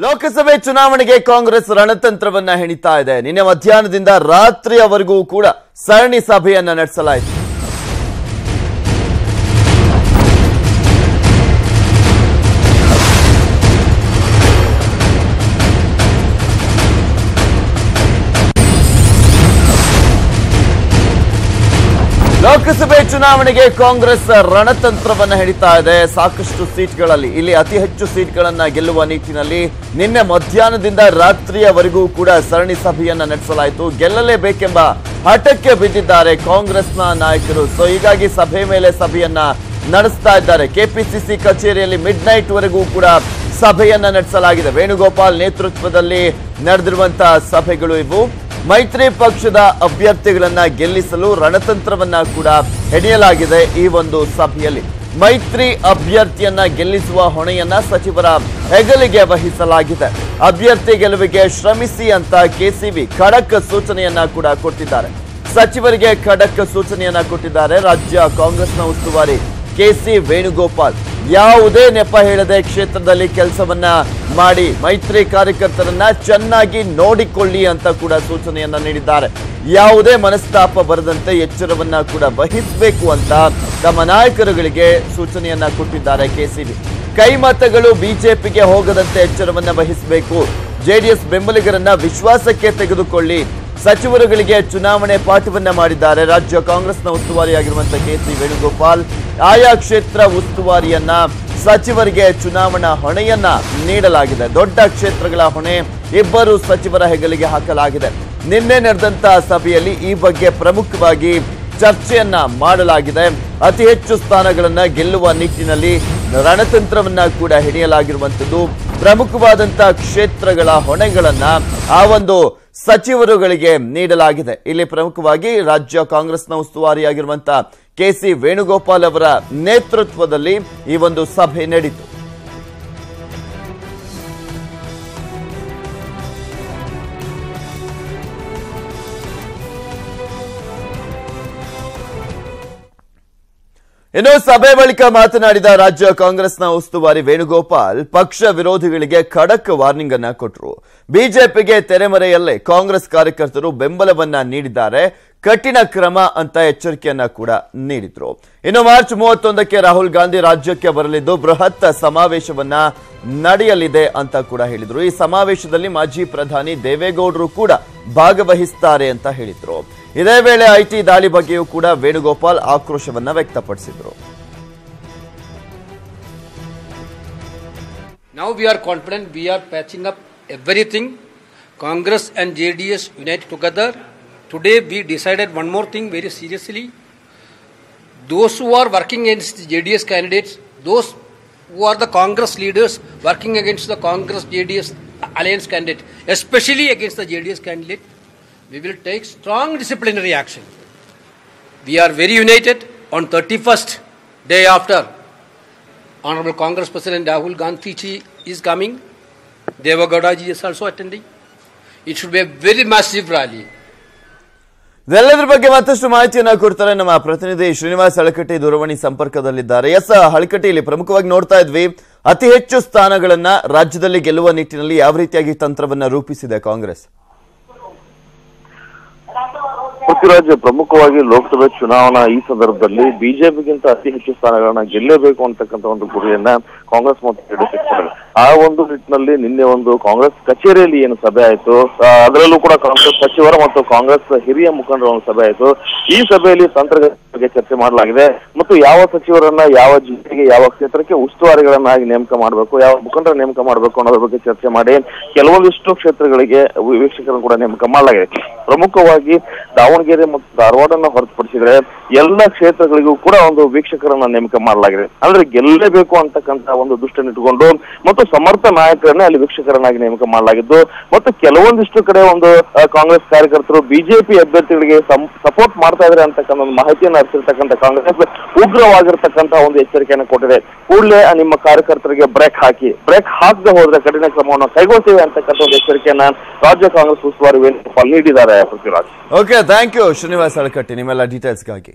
ಲೋಕಸಭೆ ಚುನಾವಣೆಗೆ ಕಾಂಗ್ರೆಸ್ ರಣತಂತ್ರವನ್ನ ಹೆಣಿತಾ ಇದೆ. ನಿನ್ನೆ ಮಧ್ಯಾಹ್ನದಿಂದ ರಾತ್ರಿಯವರೆಗೂ ಕೂಡ ಸರಣಿ ಸಭೆಯನ್ನ ನಡೆಸಲಾಯಿತು. ಲೋಕಸಭೆ ಚುನಾವಣೆಗೆ ಕಾಂಗ್ರೆಸ್ ರಣತಂತ್ರವನ್ನ ಹೆಣಿತಾ ಇದೆ. ಸಾಕಷ್ಟು ಸೀಟ್ಗಳಲ್ಲಿ ಇಲ್ಲಿ ಅತಿ ಹೆಚ್ಚು ಸೀಟ್ಗಳನ್ನ ಗೆಲ್ಲುವ ನಿಟ್ಟಿನಲ್ಲಿ ನಿನ್ನೆ ಮಧ್ಯಾಹ್ನದಿಂದ ರಾತ್ರಿಯವರೆಗೂ ಕೂಡ ಸರಣಿ ಸಭೆಯನ್ನ ನಡೆಸಲಾಯಿತು. ಗೆಲ್ಲಲೇಬೇಕೆಂಬ ಹಠಕ್ಕೆ ಬಿದ್ದಿದ್ದಾರೆ ಕಾಂಗ್ರೆಸ್ನ ನಾಯಕರು. ಸೊ ಹೀಗಾಗಿ ಸಭೆ ಮೇಲೆ ಸಭೆಯನ್ನ ನಡೆಸ್ತಾ ಇದ್ದಾರೆ. ಕೆಪಿಸಿಸಿ ಕಚೇರಿಯಲ್ಲಿ ಮಿಡ್ ನೈಟ್ ವರೆಗೂ ಕೂಡ ಸಭೆಯನ್ನ ನಡೆಸಲಾಗಿದೆ. ವೇಣುಗೋಪಾಲ್ ನೇತೃತ್ವದಲ್ಲಿ ನಡೆದಿರುವಂತಹ ಸಭೆಗಳು ಇವು. ಮೈತ್ರಿ ಪಕ್ಷದ ಅಭ್ಯರ್ಥಿಗಳನ್ನ ಗೆಲ್ಲಿಸಲು ರಣತಂತ್ರವನ್ನ ಕೂಡ ಹೆಣೆಯಲಾಗಿದೆ. ಈ ಒಂದು ಸಭೆಯಲ್ಲಿ ಮೈತ್ರಿ ಅಭ್ಯರ್ಥಿಯನ್ನ ಗೆಲ್ಲಿಸುವ ಹೊಣೆಯನ್ನ ಸಚಿವರ ಹೆಗಲಿಗೆ ವಹಿಸಲಾಗಿದೆ. ಅಭ್ಯರ್ಥಿ ಗೆಲುವಿಗೆ ಶ್ರಮಿಸಿ ಅಂತ ಕೆಸಿವಿ ಖಡಕ್ ಸೂಚನೆಯನ್ನ ಕೂಡ ಕೊಟ್ಟಿದ್ದಾರೆ. ಸಚಿವರಿಗೆ ಖಡಕ್ ಸೂಚನೆಯನ್ನ ಕೊಟ್ಟಿದ್ದಾರೆ ರಾಜ್ಯ ಕಾಂಗ್ರೆಸ್ನ ಉಸ್ತುವಾರಿ ಕೆಸಿ ವೇಣುಗೋಪಾಲ್. ಯಾವುದೇ ನೆಪ ಹೇಳದೆ ಕ್ಷೇತ್ರದಲ್ಲಿ ಕೆಲಸವನ್ನ ಮಾಡಿ ಮೈತ್ರಿ ಕಾರ್ಯಕರ್ತರನ್ನ ಚೆನ್ನಾಗಿ ನೋಡಿಕೊಳ್ಳಿ ಅಂತ ಕೂಡ ಸೂಚನೆಯನ್ನ ನೀಡಿದ್ದಾರೆ. ಯಾವುದೇ ಮನಸ್ತಾಪ ಬರದಂತೆ ಎಚ್ಚರವನ್ನ ಕೂಡ ವಹಿಸಬೇಕು ಅಂತ ತಮ್ಮ ನಾಯಕರುಗಳಿಗೆ ಸೂಚನೆಯನ್ನ ಕೊಟ್ಟಿದ್ದಾರೆ ಕೆಸಿವಿ. ಕೈಮತಗಳು ಬಿಜೆಪಿಗೆ ಹೋಗದಂತೆ ಎಚ್ಚರವನ್ನ ವಹಿಸಬೇಕು. ಜೆಡಿಎಸ್ ಬೆಂಬಲಿಗರನ್ನ ವಿಶ್ವಾಸಕ್ಕೆ ತೆಗೆದುಕೊಳ್ಳಿ. ಸಚಿವರುಗಳಿಗೆ ಚುನಾವಣೆ ಪಾಠವನ್ನ ಮಾಡಿದ್ದಾರೆ ರಾಜ್ಯ ಕಾಂಗ್ರೆಸ್ನ ಉಸ್ತುವಾರಿಯಾಗಿರುವಂತಹ ಕೆಸಿ ವೇಣುಗೋಪಾಲ್. ಆಯಾ ಕ್ಷೇತ್ರ ಉಸ್ತುವಾರಿಯನ್ನ ಸಚಿವರಿಗೆ ಚುನಾವಣಾ ಹೊಣೆಯನ್ನ ನೀಡಲಾಗಿದೆ. ದೊಡ್ಡ ಕ್ಷೇತ್ರಗಳ ಹೊಣೆ ಇಬ್ಬರು ಸಚಿವರ ಹೆಗಲಿಗೆ ಹಾಕಲಾಗಿದೆ. ನಿನ್ನೆ ನಡೆದಂತಹ ಸಭೆಯಲ್ಲಿ ಈ ಬಗ್ಗೆ ಪ್ರಮುಖವಾಗಿ ಚರ್ಚೆಯನ್ನ ಮಾಡಲಾಗಿದೆ. ಅತಿ ಹೆಚ್ಚು ಸ್ಥಾನಗಳನ್ನ ಗೆಲ್ಲುವ ನಿಟ್ಟಿನಲ್ಲಿ ರಣತಂತ್ರವನ್ನ ಕೂಡ ಹೆಣೆಯಲಾಗಿರುವಂಥದ್ದು. ಪ್ರಮುಖವಾದಂತಹ ಕ್ಷೇತ್ರಗಳ ಹೊಣೆಗಳನ್ನ ಆ ಒಂದು ಸಚಿವರುಗಳಿಗೆ ನೀಡಲಾಗಿದೆ. ಇಲ್ಲಿ ಪ್ರಮುಖವಾಗಿ ರಾಜ್ಯ ಕಾಂಗ್ರೆಸ್ನ ಉಸ್ತುವಾರಿಯಾಗಿರುವಂತಹ ಕೆಸಿ ವೇಣುಗೋಪಾಲ್ ಅವರ ನೇತೃತ್ವದಲ್ಲಿ ಈ ಒಂದು ಸಭೆ ನಡೆಯಿತು. ಇನ್ನು ಸಭೆ ಬಳಿಕ ಮಾತನಾಡಿದ ರಾಜ್ಯ ಕಾಂಗ್ರೆಸ್ನ ಉಸ್ತುವಾರಿ ವೇಣುಗೋಪಾಲ್ ಪಕ್ಷ ವಿರೋಧಿಗಳಿಗೆ ಖಡಕ್ ವಾರ್ನಿಂಗ್ ಅನ್ನ ಕೊಟ್ಟರು. ಬಿಜೆಪಿಗೆ ತೆರೆಮರೆಯಲ್ಲೇ ಕಾಂಗ್ರೆಸ್ ಕಾರ್ಯಕರ್ತರು ಬೆಂಬಲವನ್ನ ನೀಡಿದ್ದಾರೆ. ಕಠಿಣ ಕ್ರಮ ಅಂತ ಎಚ್ಚರಿಕೆಯನ್ನ ಕೂಡ ನೀಡಿದ್ರು. ಇನ್ನು ಮಾರ್ಚ್ 31ಕ್ಕೆ ರಾಹುಲ್ ಗಾಂಧಿ ರಾಜ್ಯಕ್ಕೆ ಬರಲಿದ್ದು ಬೃಹತ್ ಸಮಾವೇಶವನ್ನ ನಡೆಯಲಿದೆ ಅಂತ ಕೂಡ ಹೇಳಿದ್ರು. ಈ ಸಮಾವೇಶದಲ್ಲಿ ಮಾಜಿ ಪ್ರಧಾನಿ ದೇವೇಗೌಡರು ಕೂಡ ಭಾಗವಹಿಸುತ್ತಾರೆ ಅಂತ ಹೇಳಿದ್ರು. ಇದೇ ವೇಳೆ ಐಟಿ ದಾಳಿ ಬಗ್ಗೆಯೂ ಕೂಡ ವೇಣುಗೋಪಾಲ್ ಆಕ್ರೋಶವನ್ನ ವ್ಯಕ್ತಪಡಿಸಿದ್ರು. Now we are confident, we are patching up everything. Congress and JDS unite together. Today we decided one more thing very seriously. Those who are working against the JDS candidates, those who are the Congress leaders working against the Congress JDS alliance candidate, especially against the JDS candidate, we will take strong disciplinary action. We are very united. On 31st, day after, Honorable Congress President Rahul Gandhi ji is coming. Devagowda ji is also attending. It should be a very massive rally. ಇದೆಲ್ಲದರ ಬಗ್ಗೆ ಮತ್ತಷ್ಟು ಮಾಹಿತಿಯನ್ನ ಕೊಡ್ತಾರೆ ನಮ್ಮ ಪ್ರತಿನಿಧಿ ಶ್ರೀನಿವಾಸ್ ಹಳಕಟ್ಟಿ ದೂರವಾಣಿ ಸಂಪರ್ಕದಲ್ಲಿದ್ದಾರೆ. S Halakatti, ಇಲ್ಲಿ ಪ್ರಮುಖವಾಗಿ ನೋಡ್ತಾ ಇದ್ವಿ ಅತಿ ಹೆಚ್ಚು ಸ್ಥಾನಗಳನ್ನ ರಾಜ್ಯದಲ್ಲಿ ಗೆಲ್ಲುವ ನಿಟ್ಟಿನಲ್ಲಿ ಯಾವ ರೀತಿಯಾಗಿ ತಂತ್ರವನ್ನ ರೂಪಿಸಿದೆ ಕಾಂಗ್ರೆಸ್? ಪೃಥ್ವಿರಾಜ್, ಪ್ರಮುಖವಾಗಿ ಲೋಕಸಭೆ ಚುನಾವಣಾ ಈ ಸಂದರ್ಭದಲ್ಲಿ ಬಿಜೆಪಿಗಿಂತ ಅತಿ ಹೆಚ್ಚು ಸ್ಥಾನಗಳನ್ನ ಗೆಲ್ಲಬೇಕು ಅಂತಕ್ಕಂಥ ಒಂದು ಗುರಿಯನ್ನ ಕಾಂಗ್ರೆಸ್ ಮತ್ತು ಜೆಡಿಎಸ್ ಇಟ್ಕೊಂಡಿದೆ. ಆ ಒಂದು ನಿಟ್ಟಿನಲ್ಲಿ ನಿನ್ನೆ ಒಂದು ಕಾಂಗ್ರೆಸ್ ಕಚೇರಿಯಲ್ಲಿ ಏನು ಸಭೆ ಆಯಿತು, ಅದರಲ್ಲೂ ಕೂಡ ಕಾಂಗ್ರೆಸ್ ಸಚಿವರ ಮತ್ತು ಕಾಂಗ್ರೆಸ್ ಹಿರಿಯ ಮುಖಂಡರ ಒಂದು ಸಭೆ ಆಯಿತು. ಈ ಸಭೆಯಲ್ಲಿ ತಂತ್ರದ ಬಗ್ಗೆ ಚರ್ಚೆ ಮಾಡಲಾಗಿದೆ ಮತ್ತು ಯಾವ ಸಚಿವರನ್ನ ಯಾವ ಜಿಲ್ಲೆಗೆ ಯಾವ ಕ್ಷೇತ್ರಕ್ಕೆ ಉಸ್ತುವಾರಿಗಳನ್ನಾಗಿ ನೇಮಕ ಮಾಡಬೇಕು, ಯಾವ ಮುಖಂಡರ ನೇಮಕ ಮಾಡಬೇಕು ಅನ್ನೋದ್ರ ಬಗ್ಗೆ ಚರ್ಚೆ ಮಾಡಿ ಕೆಲವೊಂದಿಷ್ಟು ಕ್ಷೇತ್ರಗಳಿಗೆ ವೀಕ್ಷಕರನ್ನು ಕೂಡ ನೇಮಕ ಮಾಡಲಾಗಿದೆ. ಪ್ರಮುಖವಾಗಿ ದಾವಣಗೆರೆ ಮತ್ತು ಧಾರವಾಡನ್ನ ಹೊರತುಪಡಿಸಿದ್ರೆ ಎಲ್ಲ ಕ್ಷೇತ್ರಗಳಿಗೂ ಕೂಡ ಒಂದು ವೀಕ್ಷಕರನ್ನ ನೇಮಕ ಮಾಡಲಾಗಿದೆ. ಅಂದ್ರೆ ಗೆಲ್ಲಲೇಬೇಕು ಅಂತಕ್ಕಂಥ ಒಂದು ದೃಷ್ಟಿಯನ್ನು ಇಟ್ಟುಕೊಂಡು ಮತ್ತು ಸಮರ್ಥ ನಾಯಕರನ್ನೇ ಅಲ್ಲಿ ವೀಕ್ಷಕರನ್ನಾಗಿ ನೇಮಕ ಮಾಡಲಾಗಿದ್ದು ಮತ್ತು ಕೆಲವೊಂದಿಷ್ಟು ಕಡೆ ಒಂದು ಕಾಂಗ್ರೆಸ್ ಕಾರ್ಯಕರ್ತರು ಬಿಜೆಪಿ ಅಭ್ಯರ್ಥಿಗಳಿಗೆ ಸಪೋರ್ಟ್ ಮಾಡ್ತಾ ಇದ್ದಾರೆ ಅಂತಕ್ಕಂಥ ಒಂದು ಮಾಹಿತಿಯನ್ನು ಹರಿಸಿರ್ತಕ್ಕಂಥ ಕಾಂಗ್ರೆಸ್ ಉಗ್ರವಾಗಿರ್ತಕ್ಕಂಥ ಒಂದು ಎಚ್ಚರಿಕೆಯನ್ನು ಕೊಟ್ಟಿದೆ. ಕೂಡಲೇ ನಿಮ್ಮ ಕಾರ್ಯಕರ್ತರಿಗೆ ಬ್ರೇಕ್ ಹಾಕದೆ ಹೋದ್ರೆ ಕಠಿಣ ಕ್ರಮವನ್ನು ಕೈಗೊಳ್ತೇವೆ ಅಂತಕ್ಕಂಥ ಒಂದು ಎಚ್ಚರಿಕೆಯನ್ನ ರಾಜ್ಯ ಕಾಂಗ್ರೆಸ್ ಉಸ್ತುವಾರಿ ವೇಣುಗೋಪಾಲ್ ನೀಡಿದ್ದಾರೆ. Prithviraj, okay, thank you Srinivas Halakatti ನಿಮ್ಮೆಲ್ಲ ಡೀಟೇಲ್ಸ್ಗಾಗಿ.